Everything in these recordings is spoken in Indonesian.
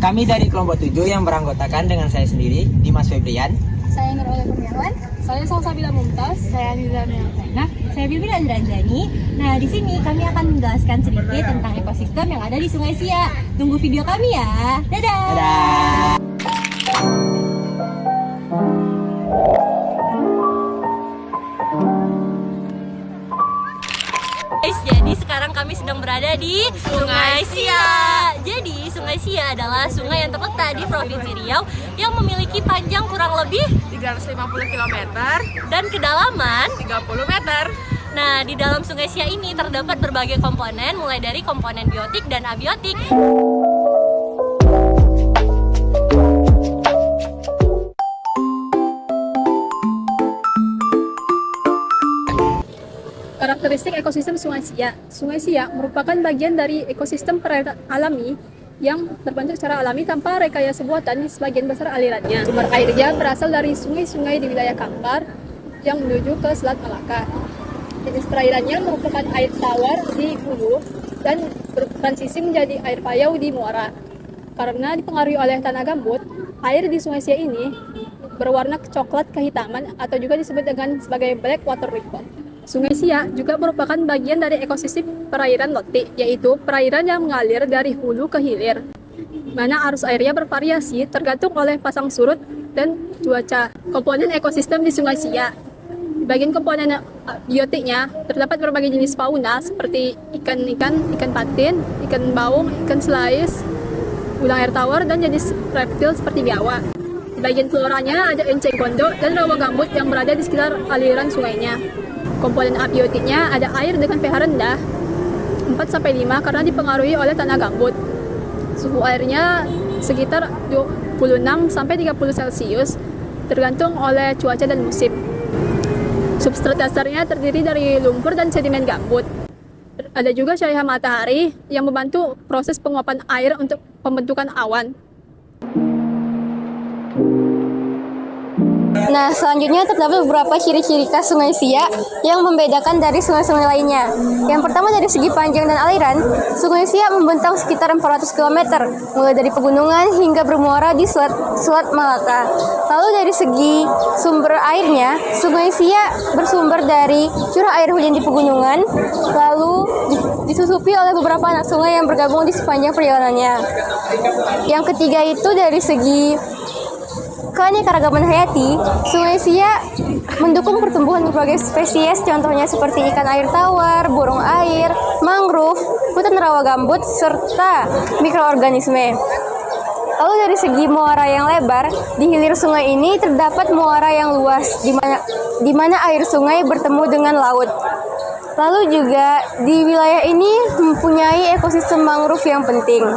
Kami dari kelompok 7 yang beranggotakan dengan saya sendiri, Dimas Febrian. Saya Nur Oleh Kurniawan. Saya Salsabila Mumtaz. Saya Nizam Melvena. Saya Bibi Andranjani. Nah, di sini kami akan menjelaskan sedikit tentang ekosistem yang ada di Sungai Siak. Tunggu video kami ya. Dadah. Dadah. Guys, jadi sekarang kami sedang berada di Sungai Siak. Jadi, Sungai Siak adalah sungai yang terletak di Provinsi Riau yang memiliki panjang kurang lebih 350 km dan kedalaman 30 meter. Nah, di dalam Sungai Siak ini terdapat berbagai komponen, mulai dari komponen biotik dan abiotik. Karakteristik ekosistem Sungai Siak. Sungai Siak merupakan bagian dari ekosistem perairan alami yang terbentuk secara alami tanpa rekayasa buatan di sebagian besar alirannya. Sumber airnya berasal dari sungai-sungai di wilayah Kampar yang menuju ke Selat Malaka. Jenis perairannya merupakan air tawar di hulu dan bertransisi menjadi air payau di muara. Karena dipengaruhi oleh tanah gambut, air di Sungai Siak ini berwarna coklat kehitaman atau juga disebut dengan sebagai black water river. Sungai Siak juga merupakan bagian dari ekosistem perairan Lote, yaitu perairan yang mengalir dari hulu ke hilir, mana arus airnya bervariasi tergantung oleh pasang surut dan cuaca. Komponen ekosistem di Sungai Siak. Di bagian komponen biotiknya terdapat berbagai jenis fauna seperti ikan patin, ikan baung, ikan selais, ulang air tawar, dan jenis reptil seperti biawak. Di bagian floranya ada enceng gondok dan rawa gambut yang berada di sekitar aliran sungainya. Komponen abiotiknya ada air dengan pH rendah 4-5 karena dipengaruhi oleh tanah gambut. Suhu airnya sekitar 26-30 Celcius tergantung oleh cuaca dan musim. Substrat dasarnya terdiri dari lumpur dan sedimen gambut. Ada juga cahaya matahari yang membantu proses penguapan air untuk pembentukan awan. Nah, selanjutnya terdapat beberapa ciri-ciri khas Sungai Siak yang membedakan dari sungai-sungai lainnya. Yang pertama dari segi panjang dan aliran, Sungai Siak membentang sekitar 400 km, mulai dari pegunungan hingga bermuara di Selat Malaka. Lalu dari segi sumber airnya, Sungai Siak bersumber dari curah air hujan di pegunungan, lalu disusupi oleh beberapa anak sungai yang bergabung di sepanjang perjalanannya. Yang ketiga itu dari segi keanekaragaman hayati, Sungai Siak mendukung pertumbuhan berbagai spesies, contohnya seperti ikan air tawar, burung air, mangrove, hutan rawa gambut, serta mikroorganisme. Lalu dari segi muara yang lebar, di hilir sungai ini terdapat muara yang luas, di mana air sungai bertemu dengan laut. Lalu juga di wilayah ini mempunyai ekosistem mangrove yang penting.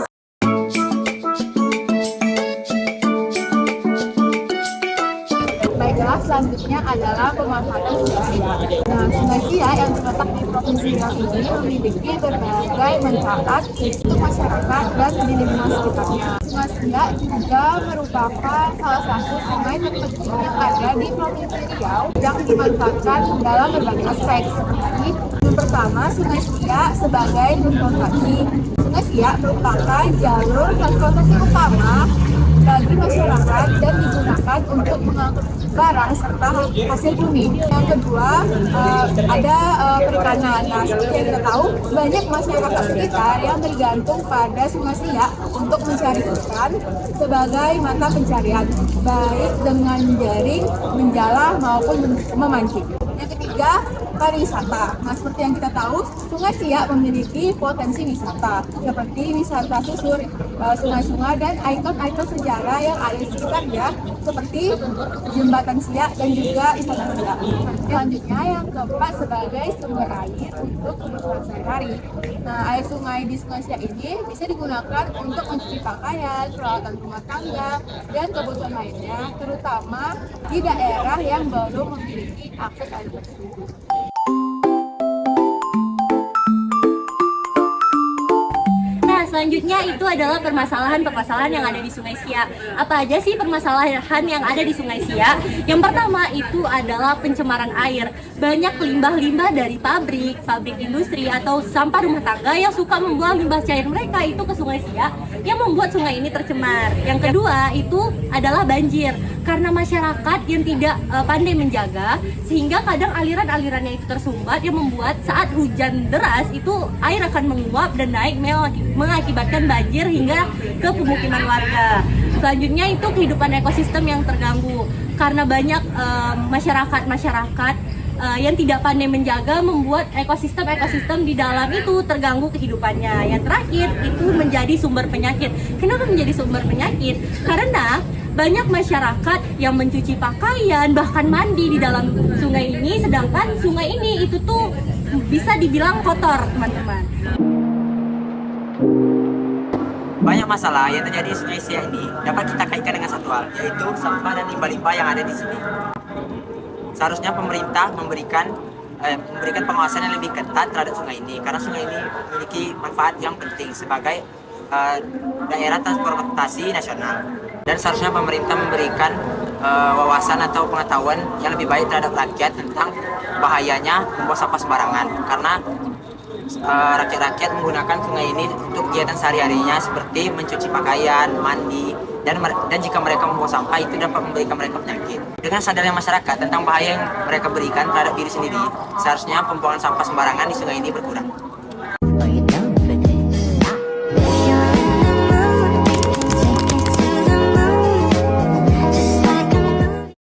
Baiklah, selanjutnya adalah pemanfaatan Sungai Siak. Nah, Sungai Siak yang terletak di Provinsi Riau ini memiliki berbagai manfaat untuk masyarakat dan di lingkungan sekitarnya. Sungai Siak juga merupakan salah satu sungai terpenting yang ada di Provinsi Riau yang dimanfaatkan dalam berbagai aspek, seperti yang pertama, Sungai Siak sebagai transportasi. Sungai Siak merupakan jalur transportasi utama bagi masyarakat dan digunakan untuk mengangkut barang serta hasil bumi. Yang kedua, ada perikanan. Nah, seperti yang kita tahu, banyak masyarakat sekitar yang tergantung pada Sungai Siak untuk mencari ikan sebagai mata pencarian, baik dengan menjaring, menjala maupun memancing. Yang ketiga, pariwisata. Nah, seperti yang kita tahu, Sungai Siak memiliki potensi wisata seperti wisata susur sungai-sungai dan ikon-ikon sejarah yang ada di sekitarnya seperti Jembatan Siak dan juga Istana Siak. Selanjutnya yang keempat sebagai sumber air untuk kebutuhan sehari-hari. Nah, air sungai di Sungai Siak ini bisa digunakan untuk mencuci pakaian, peralatan rumah tangga, dan kebutuhan lainnya, terutama di daerah yang belum memiliki akses air bersih. Selanjutnya itu adalah permasalahan-permasalahan yang ada di Sungai Siak. Apa aja sih permasalahan yang ada di Sungai Siak? Yang pertama itu adalah pencemaran air. Banyak limbah-limbah dari pabrik industri atau sampah rumah tangga yang suka membuang limbah cair mereka itu ke Sungai Siak yang membuat sungai ini tercemar. Yang kedua itu adalah banjir. Karena masyarakat yang tidak pandai menjaga sehingga kadang aliran-alirannya itu tersumbat yang membuat saat hujan deras itu air akan menguap dan naik mengakibatkan banjir hingga ke pemukiman warga. Selanjutnya itu kehidupan ekosistem yang terganggu karena banyak masyarakat yang tidak pandai menjaga membuat ekosistem di dalam itu terganggu kehidupannya. Yang terakhir itu menjadi sumber penyakit. Kenapa menjadi sumber penyakit? Karena banyak masyarakat yang mencuci pakaian bahkan mandi di dalam sungai ini, sedangkan sungai ini itu tuh bisa dibilang kotor, teman-teman. Banyak masalah yang terjadi di Sungai Siak ini dapat kita kaitkan dengan satu hal, yaitu sampah dan limbah-limbah yang ada di sini. Seharusnya pemerintah memberikan pengawasan yang lebih ketat terhadap sungai ini, karena sungai ini memiliki manfaat yang penting sebagai daerah transportasi nasional. Dan seharusnya pemerintah memberikan wawasan atau pengetahuan yang lebih baik terhadap rakyat tentang bahayanya membuang sampah sembarangan, karena rakyat-rakyat menggunakan sungai ini untuk kegiatan sehari-harinya seperti mencuci pakaian, mandi, dan jika mereka membuang sampah itu dapat memberikan mereka penyakit. Dengan sadarnya masyarakat tentang bahaya yang mereka berikan terhadap diri sendiri, seharusnya pembuangan sampah sembarangan di sungai ini berkurang.